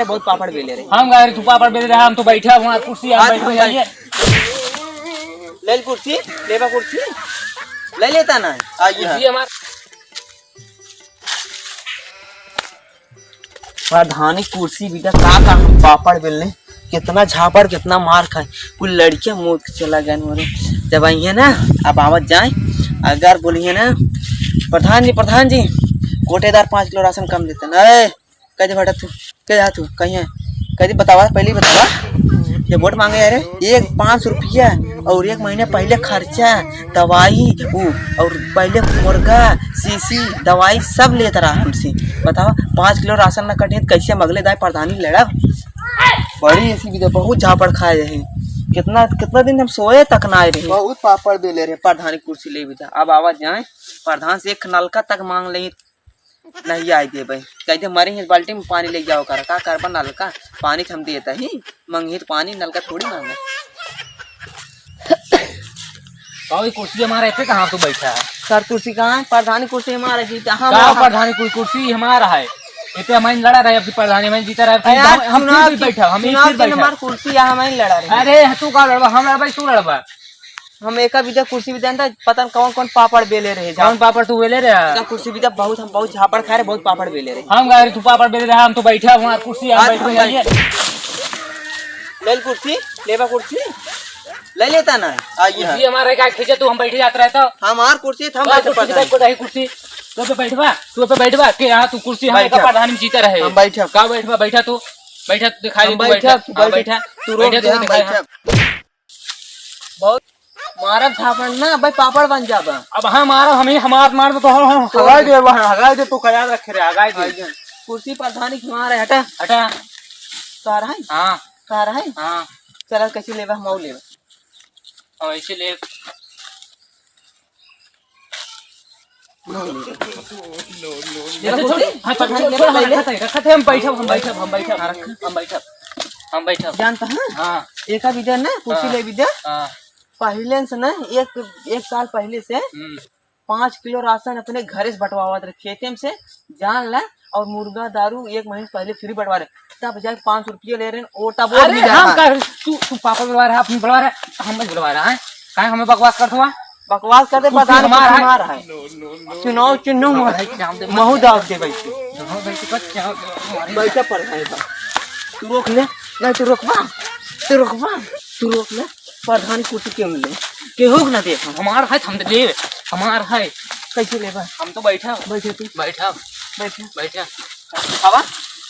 रहे, बहुत पापड़ बेले रहे। हम गए तू पापड़ बेले रहे, हम तो बैठे वहाँ कुर्सी हम बैठ जाइए। ले कुर्सी, लेवा कुर्सी ले लेता ना। आइए हमारे प्रधानी कुर्सी भी का हम पापड़ बेलने कितना झापड़ कितना मार खाए। कुछ लड़कियां मुँह चला गए मोरे। जब आई है ना अब आवत जाए, अगर बोलिए ना प्रधान जी कोटेदार 5 किलो राशन कम देते ना। कह बेटा तू क्या तू कहीं है, कह बतावा पहले बतावा। ये वोट मांगे यार, एक 500 रुपया और 1 महीने पहले खर्चा दवाई और पहले मुर्गा सीसी दवाई सब लेता रहा हमसे। बतावा 5 किलो राशन न कटे कैसे मगले दाए प्रधानी लड़ा। बड़ी ऐसी भी बहुत झापड़ खाए रहे। कितना दिन हम सोए तक ना आए रहे। बहुत पापड़ बेले रहे। प्रधानी कुर्सी ले भी था। अब आवाज जाए प्रधान से 1 नलका तक मांग ले नहीं आए दे भाई। कहते मरे बाल्टी में पानी ले जाओ कर का करबा नलका पानी हम देता ही मंगे तो पानी नलका थोड़ी मांगे। कुर्सी हमारा ऐसे कहाँ तो बैठा है सर कुर्सी कहाँ है? प्रधानी कुर्सी हमारा जीता। प्रधानी कुर्सी हमारा है। इतने हमारे लड़ा रहे अपनी प्रधानी में जीता रहे। हम बैठा हमारी कुर्सी हमारी लड़ा रहे। अरे तू का लड़वा हम लड़वा तू लड़वा। हम एक विद्या कुर्सी विद्या पता कौन कौन पापड़ बेले रहे। कौन पापड़ तू बेले रहे? कुर्सी विद्या बहुत हम बहुत झापड़ खा रहे, बहुत पापड़ बेले रहे। हम गए तू पापड़ बेले रहे, हम तो बैठे वहाँ कुर्सी हम बैठ जाइए। ले कुर्सी, लेवा कुर्सी ले लेता ना। आइए हमारे क्या खींचे तू हम बैठे जाते रहता। हमार कुर्सी हम कुर्सी तो पे बैठवा के यहाँ तू कुर्सी हम प्रधान में जीते रहे। हम बैठा का बैठा तू बैठा दिखाई बैठा तू बहुत मारा झापड़ ना भाई पापड़ बन जाबा। अब हाँ मारा हमें हमार तो हगाई दे तू का याद रखे रे हगाई दे। कुर्सी प्रधानी खिमा रहे। हटा हटा कह रहा है। हाँ कह रहा है। हाँ चल कैसे लेवा हम लेवा ऐसे ले हम बैठा जानता है। हाँ एक विद्या ना कुर्सी ले विद्या पहले से ना एक साल पहले से 5 किलो राशन अपने घरे से बंटवा रहे खेते से जान ला। और मुर्गा दारू 1 महीने पहले फ्री बंटवा रहे। तब जाके 500 रुपये ले रहे हैं। तू पापा बुलवा रहा है बुलवा रहा हम बुलवा रहा है कहीं हमें बकवास कर हुआ बकवास करते प्रधान हमारा है। चुनाव चिन्ह महू दाव के बैठा प्रधान तू रोक ले नहीं तो तू रोक ले प्रधान कुर्सी क्यों मिले केहू ना देख हमारा है हम ले हमारा है। कैसे लेबा हम तो बैठा तू बैठा हवा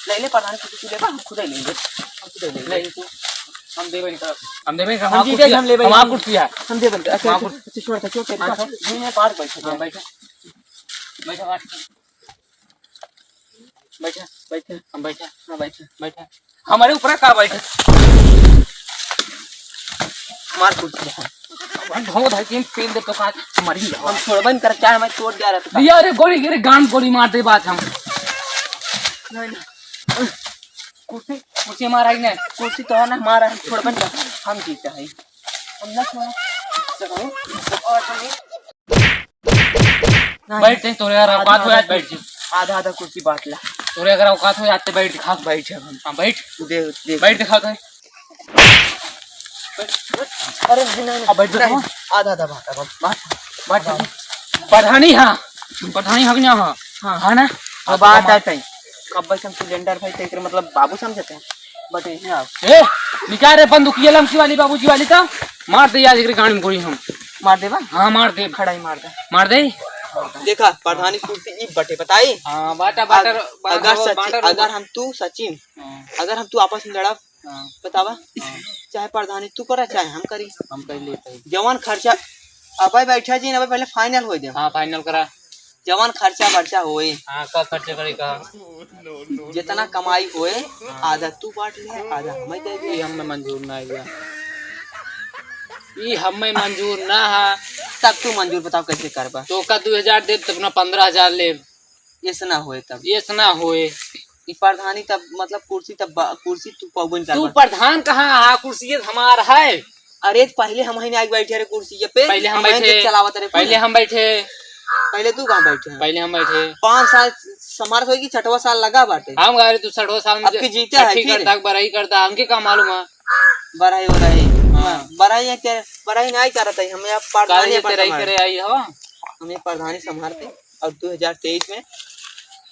ले प्रधान कुर्सी लेबा हम खुद ही लेंगे। हम देबे हम लेबे हम कुर्सी है हम देबे। अच्छा छोड़ मैं पार बैठा बैठा हमारे ऊपर का बैठे मार कुर्सी है ढो धाई तीन पेल दे तो का मरी हम छोड़बन कर चाहे मैं तोड़ दिया रहता दिया रे गोली गिरे गांड गोली मार दे बात हम कुर्सी हमारा ही नहीं कुर्सी तो है ना हमारा है। छोड़बन कर हम जीता है हम ना छोड़ा बैठ तोरे यार औकात हो जात बैठ आधा कुर्सी बांट ला तोरे अगर औकात हो जाते बैठ दिखा बैठ हां बैठ दे बैठ दिखा दे। अरे नहीं अब बैठ आधा बांट प्रधानी हां प्रधानी हक ना हां हां ना अब बात आते हैं कब भाई हम सिलेंडर भाई तेरे मतलब बाबू समझते हैं बट ए निकाल रे बंदूक ये लमकी वाली बाबूजी वाली का मार दे यार इकरे गाड़ी में गोली हम मार देबा। हां मार दे खड़ा ही मार दे देखा प्रधानी कुर्सी ई बटे बताई। हां बाटा अगर हम तू सचिन अगर हम तू आपस में लड़ा बतावा चाहे प्रधानी तू करा चाहे हम करी हम कर लेते जवान खर्चा अब बैठा जी ना पहले फाइनल हो दे। हां फाइनल करा जवान खर्चा होए। हां का खर्चा करे का जितना कमाई होए आधा तू बांट ले आधा हमें दे दे। हमें मंजूर ना है ये हमें मंजूर ना है तब तू मंजूर बताओ कैसे करबा। तो का 2000 दे तब ना 15000 ले ऐसा ना होए तब ये ना होए प्रधानी तब मतलब कुर्सी तू पवन तू प्रधान कहाँ है कुर्सी हमारा है। अरे पहले हम ही आगे बैठे रहे कुर्सी पे पहले हम बैठे चलावत रहे पहले हम बैठे पहले तू कहाँ बैठे हैं? पहले हम बैठे 5 साल समार होगी, 6वां साल लगा बाटे। हम गारे तू 60 साल में अब की जीते है ठीक करता बराई करता हमके का मालूम है। बराई हो रही बराई है क्या? बराई नहीं करता है हमें, अब प्रधानी तेरा ही करे आई हो, हमें प्रधानी संभालते। और 2023 में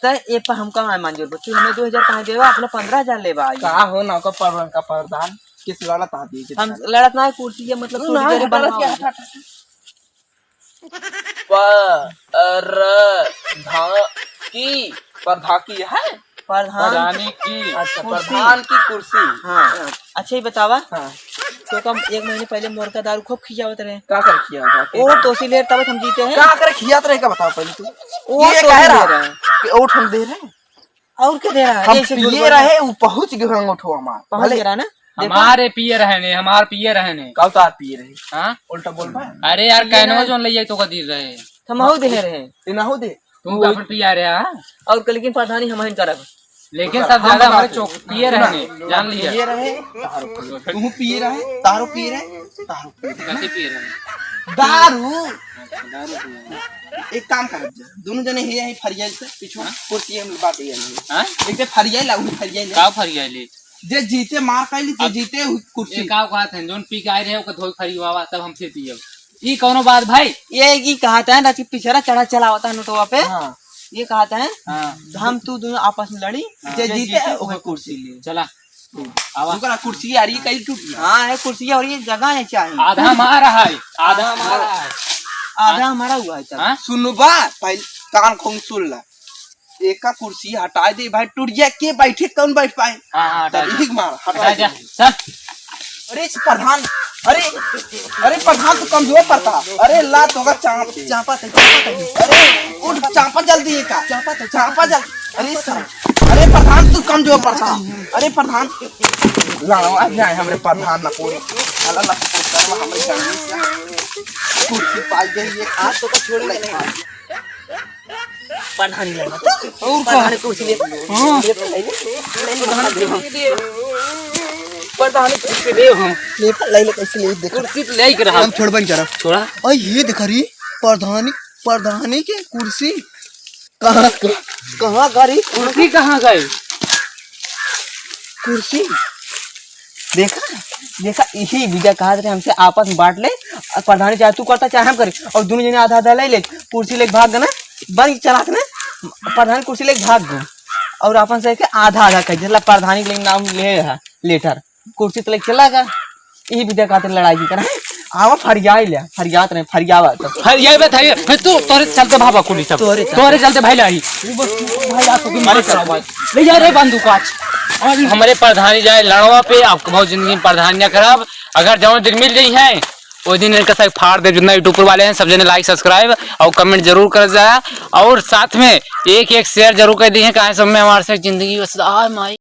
तो ये पर हम कहाँ मंजूर बच्ची, हमें 2000 कहाँ देवा, अपना 15,000 लेवा। कहा हो ना का प्रधान किस लड़त आती है? हम लड़त ना है कुर्सी के मतलब थोड़ी देर बनवा की प्रधाकी है प्रधानी की। अच्छा प्रधान की कुर्सी। हाँ अच्छा ही बतावा। हाँ तो कम 1 महीने पहले मोर का दारू खूब खियावत रहे। का कर किया था? ओ तो इसीलिए तब हम जीते हैं। का कर खियात रहे का बताओ पहले तू। वो ये तो कह दे रहा रहा है। कि ओठ हम दे रहे हैं, और क्या दे रहा है? हम ऐसे झूठ पिए बोल रहा है। रहे वो पहुंच गए हम उठो हमार पहुंच भले गया ना। हमारे पिए रहने, हमार पिए रहने। का उतार पिए रहे। हाँ उल्टा बोल पाए अरे यार कहनो जो लइया तो का दी रहे हम हो दे रहे हैं। ये ना हो दे तुम अपन पिया रहे हाँ? और लेकिन प्रधानी हम ही करब। लेकिन सब ज्यादा हमारे चौक पिए रहने जान लिया। पिए रहे दारू पिए। तू पिए रहे दारू पिए रहे दारू पिए रहे। कैसे पिए रहे? दारू एक काम कर दोनों जने हे यही फरियाल से पीछे कुर्सी हम बात ये हां एक ते फरियाल लाऊ फरियाल का फरिया ले जे जीते मार काइली जे जीते कुर्सी ये का बात है जोन पी के आए रहे ओके धोई फरिवावा तब हम फिर पियब। ई कोनो बात भाई? ये की कहता है ना कि पिछड़ा चढ़ा चला होता है नोटवा पे। हां ये कहता है हां हम तू दोनों आपस में लड़ी, जे जीते ओके कुर्सी ले। चला आवा उनका कुर्सी आ रही है कई टूट गई। हाँ है कुर्सी और ये जगह है चाहिए। आधा हमारा है आधा हमारा है आधा हमारा हुआ है। चल हां सुनबा पहले कान खोल सुन ला। एक का कुर्सी हटा दे भाई, टूट जाए के बैठे कौन बैठ पाए? हां ठीक मार हटा हटा जा दे। चल। अरे इस प्रधान अरे अरे प्रधान तो कमजोर पड़ता। अरे ला तो का चापा अरे उठ चापा जल्दी का चापा जल्दी। अरे सर अरे प्रधान तू कमजोर पड़ता। अरे प्रधान लाओ आ जाए हमरे प्रधान ना कोई अल्लाह ना करवा हमरे जान कुर्सी पाई गई ये हाथ तो का छोड़ ले। प्रधानी लेना और प्रधानी कुर्सी ले। हां प्रधान कुर्सी दे हम ले ले कैसे ले देख कुर्सी तो ले के रहा हम छोड़बन जरा थोड़ा। और ये देख रही प्रधानी की कुर्सी कहाँ गरी कुर्सी कहाँ गई? कुर्सी देखा यही विजय कहा था हमसे आपस में बांट ले। प्रधानी चाहे तू करता चाहे हम करे और दोनों जने आधा आधा ले ले। कुर्सी लेके भाग गए ना बन चला ना प्रधानी कुर्सी लेके भाग गए और अपन से के आधा आधा कर दिला। प्रधानी के नाम ले लेटर कुर्सी तो लेके चला गया। यही विजय कहा लड़ाई की करा आवा फरियाई ले फरियात नहीं फरियावा तो फरियाई बताइए तू तोरे चलते भागा कुली सब तोरे चलते भाई लाई भाई आप मारे चला भाई ले जा रे बंदूक आज और हमारे प्रधानी जाए लड़वा पे आपको बहुत जिंदगी में प्रधानियां खराब। अगर जो दिन मिल रही है वो दिन इनका सब फाड़ दे। जितना यूट्यूब वाले हैं सब जने लाइक सब्सक्राइब और कमेंट जरूर कर जाए और साथ में एक शेयर जरूर कर दी है कहा सब में हमारे साथ जिंदगी बस माई।